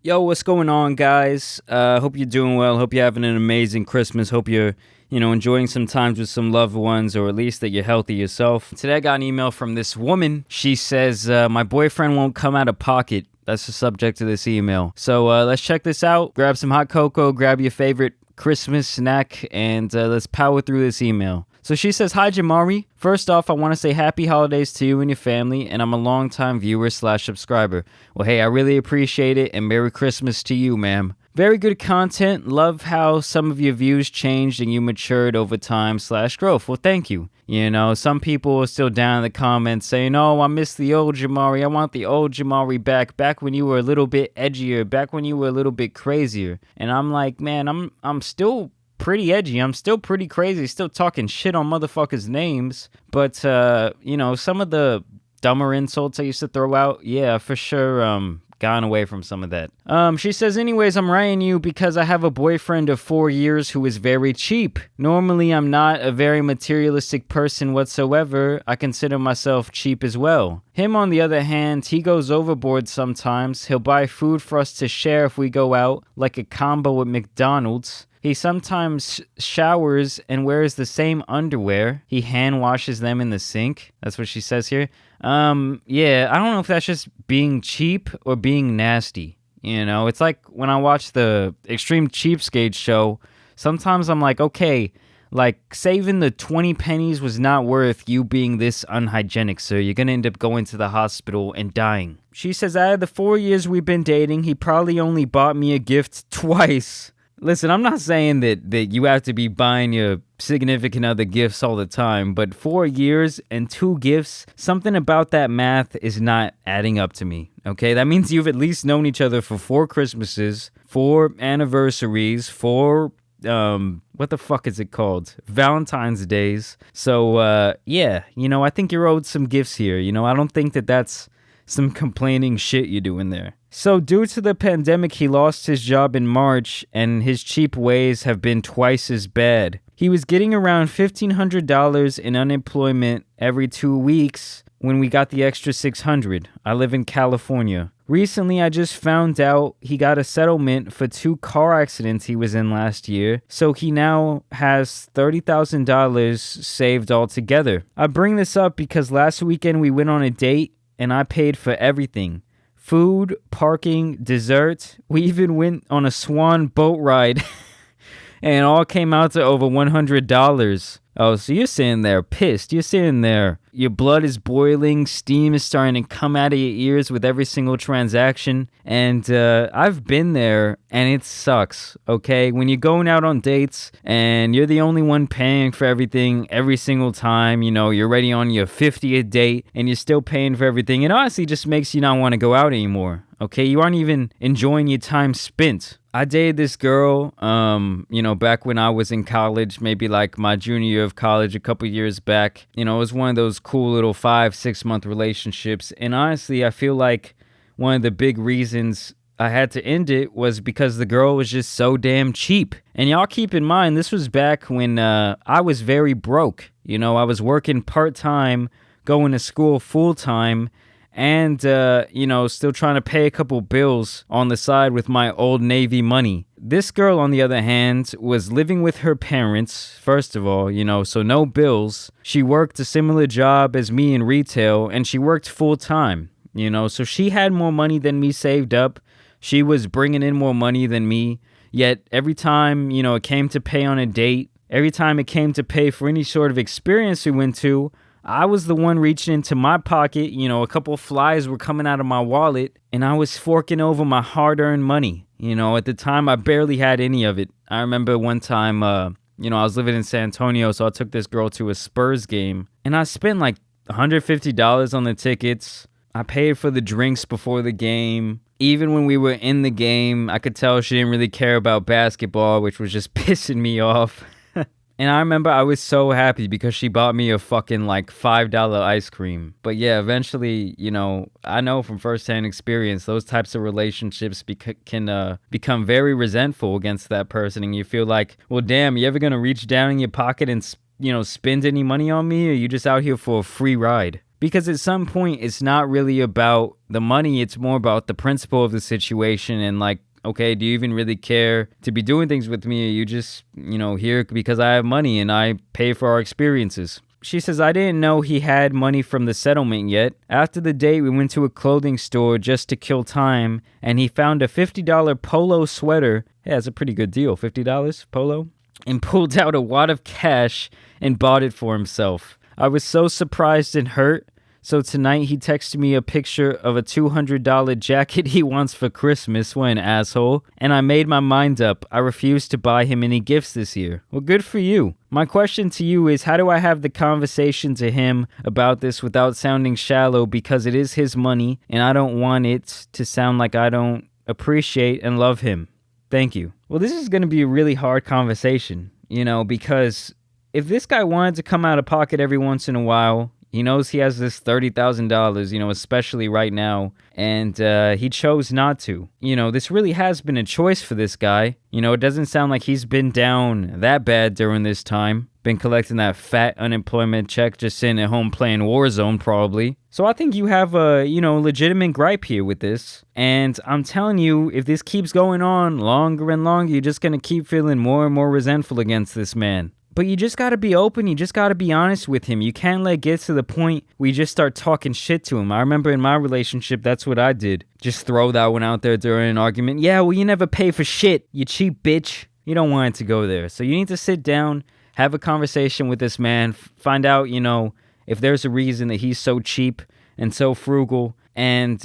Yo, what's going on, guys? Hope you're doing well. Hope you're having an amazing Christmas. Hope you're, enjoying some times with some loved ones, or at least that you're healthy yourself. Today, I got an email from this woman. She says, my boyfriend won't come out of pocket. That's the subject of this email. So let's check this out. Grab some hot cocoa, grab your favorite Christmas snack, and let's power through this email. So she says, "Hi, Jamari. First off, I want to say happy holidays to you and your family, and I'm a longtime viewer/subscriber. Well, hey, I really appreciate it, and Merry Christmas to you, ma'am. Very good content. Love how some of your views changed and you matured over time/growth. Well, thank you. Some people are still down in the comments saying, oh, I miss the old Jamari. I want the old Jamari back when you were a little bit edgier, back when you were a little bit crazier. And I'm like, man, I'm still pretty edgy. I'm still pretty crazy, still talking shit on motherfuckers' names. But, some of the dumber insults I used to throw out, yeah, for sure, gone away from some of that. She says, anyways, I'm writing you because I have a boyfriend of 4 years who is very cheap. Normally, I'm not a very materialistic person whatsoever. I consider myself cheap as well. Him, on the other hand, he goes overboard sometimes. He'll buy food for us to share if we go out, like a combo at McDonald's. He sometimes showers and wears the same underwear. He hand washes them in the sink. That's what she says here. Yeah, I don't know if that's just being cheap or being nasty. It's like when I watch the Extreme Cheapskate show, sometimes I'm like, okay, like saving the 20 pennies was not worth you being this unhygienic, sir. You're gonna end up going to the hospital and dying. She says, out of the 4 years we've been dating, he probably only bought me a gift twice. Listen, I'm not saying that you have to be buying your significant other gifts all the time, but 4 years and 2 gifts, something about that math is not adding up to me, okay? That means you've at least known each other for 4 Christmases, 4 anniversaries, 4, what the fuck is it called? Valentine's Days. So, yeah, I think you're owed some gifts here. I don't think that's some complaining shit you're doing there. So due to the pandemic, he lost his job in March, and his cheap ways have been twice as bad. He was getting around $1,500 in unemployment every 2 weeks when we got the extra $600. I live in California. Recently, I just found out he got a settlement for 2 car accidents he was in last year, so he now has $30,000 saved altogether. I bring this up because last weekend we went on a date, and I paid for everything. Food, parking, dessert. We even went on a swan boat ride. And it all came out to over $100. Oh, so you're sitting there pissed. You're sitting there. Your blood is boiling. Steam is starting to come out of your ears with every single transaction. And I've been there, and it sucks, okay? When you're going out on dates, and you're the only one paying for everything every single time, you're already on your 50th date, and you're still paying for everything. It honestly just makes you not want to go out anymore, okay? You aren't even enjoying your time spent. I dated this girl, back when I was in college, maybe like my junior year of college, a couple years back. It was one of those cool little 5-6 month relationships. And honestly, I feel like one of the big reasons I had to end it was because the girl was just so damn cheap. And y'all keep in mind, this was back when I was very broke. I was working part-time, going to school full-time, and, still trying to pay a couple bills on the side with my Old Navy money. This girl, on the other hand, was living with her parents, first of all, so no bills. She worked a similar job as me in retail, and she worked full-time, so she had more money than me saved up. She was bringing in more money than me, yet every time, it came to pay on a date, every time it came to pay for any sort of experience we went to, I was the one reaching into my pocket. A couple of flies were coming out of my wallet, and I was forking over my hard-earned money. At the time, I barely had any of it. I remember one time, I was living in San Antonio, so I took this girl to a Spurs game, and I spent like $150 on the tickets. I paid for the drinks before the game. Even when we were in the game, I could tell she didn't really care about basketball, which was just pissing me off. And I remember I was so happy because she bought me a fucking like $5 ice cream. But yeah, eventually, I know from firsthand experience, those types of relationships can become very resentful against that person. And you feel like, well, damn, you ever going to reach down in your pocket and, spend any money on me? Or are you just out here for a free ride? Because at some point, it's not really about the money. It's more about the principle of the situation and like, okay, do you even really care to be doing things with me? Or you just, here because I have money and I pay for our experiences. She says, I didn't know he had money from the settlement yet. After the date, we went to a clothing store just to kill time, and he found a $50 polo sweater. Yeah, it's a pretty good deal, $50 polo. And pulled out a wad of cash and bought it for himself. I was so surprised and hurt. So tonight he texted me a picture of a $200 jacket he wants for Christmas. What an asshole. And I made my mind up. I refuse to buy him any gifts this year. Well, good for you. My question to you is, how do I have the conversation to him about this without sounding shallow, because it is his money and I don't want it to sound like I don't appreciate and love him? Thank you. Well, this is going to be a really hard conversation, because if this guy wanted to come out of pocket every once in a while, he knows he has this $30,000, especially right now, and he chose not to. This really has been a choice for this guy. It doesn't sound like he's been down that bad during this time. Been collecting that fat unemployment check, just sitting at home playing Warzone probably. So I think you have a, legitimate gripe here with this. And I'm telling you, if this keeps going on longer and longer, you're just going to keep feeling more and more resentful against this man. But you just got to be open. You just got to be honest with him. You can't let it get to the point where you just start talking shit to him. I remember in my relationship, that's what I did. Just throw that one out there during an argument. Yeah, well, you never pay for shit, you cheap bitch. You don't want it to go there. So you need to sit down, have a conversation with this man, find out, if there's a reason that he's so cheap and so frugal. And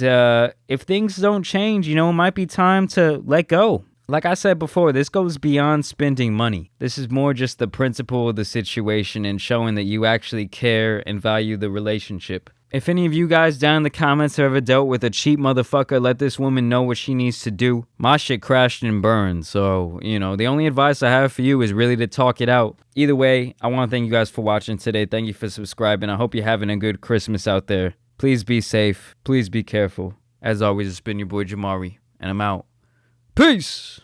if things don't change, it might be time to let go. Like I said before, this goes beyond spending money. This is more just the principle of the situation and showing that you actually care and value the relationship. If any of you guys down in the comments have ever dealt with a cheap motherfucker, let this woman know what she needs to do. My shit crashed and burned, so, the only advice I have for you is really to talk it out. Either way, I want to thank you guys for watching today. Thank you for subscribing. I hope you're having a good Christmas out there. Please be safe. Please be careful. As always, it's been your boy Jamari, and I'm out. Peace!